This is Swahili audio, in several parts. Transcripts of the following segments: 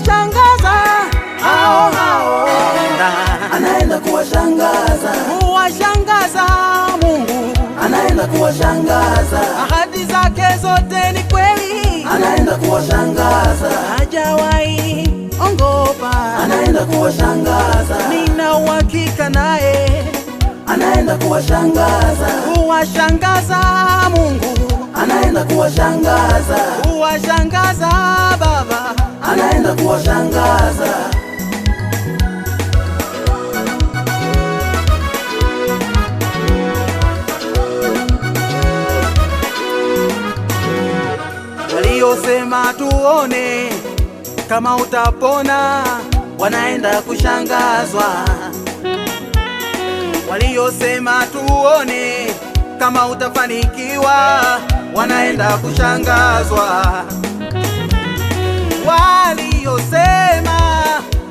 kuwashangaza hao, anaenda kuwashangaza, kuwashangaza Mungu, anaenda kuwashangaza, ahadi zake zote ni kweli, anaenda kuwashangaza, hajawahi ongopa, anaenda kuwashangaza, nina uhakika naye, anaenda kuwashangaza, kuwashangaza Mungu, anaenda kuwashangaza, kuwashangaza Baba, anaenda kuwashangaza. waliosema tuone kama utapona wanaenda kushangazwa, waliosema tuone kama utafanikiwa wanaenda kushangazwa, waliosema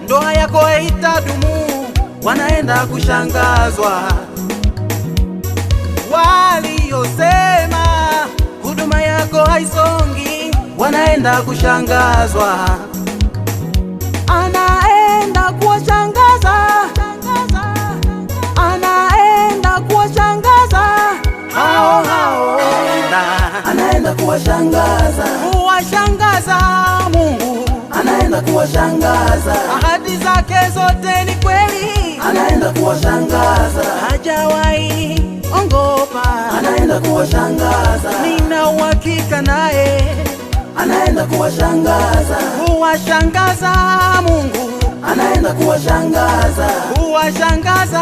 ndoa yako haitadumu wanaenda kushangazwa, waliosema huduma yako haisongi wanaenda kushangazwa. Anaenda kuwashangaza, anaenda kuwashangaza hao, anaenda kuwashangaza, kuwashangaza Mungu, anaenda kuwashangaza, ahadi zake zote ni kweli, anaenda kuwashangaza, hajawahi ongopa, anaenda kuwashangaza, nina uhakika naye, anaenda kuwashangaza, kuwashangaza Mungu, anaenda kuwashangaza, kuwashangaza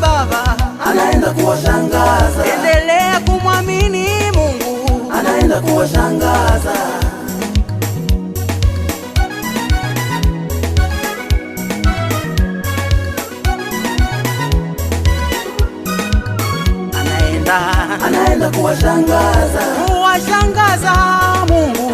Baba, anaenda kuwashangaza, endelea kumwamini Mungu, anaenda kuwashangaza, anaenda anaenda kuwashangaza, kuwashangaza Mungu,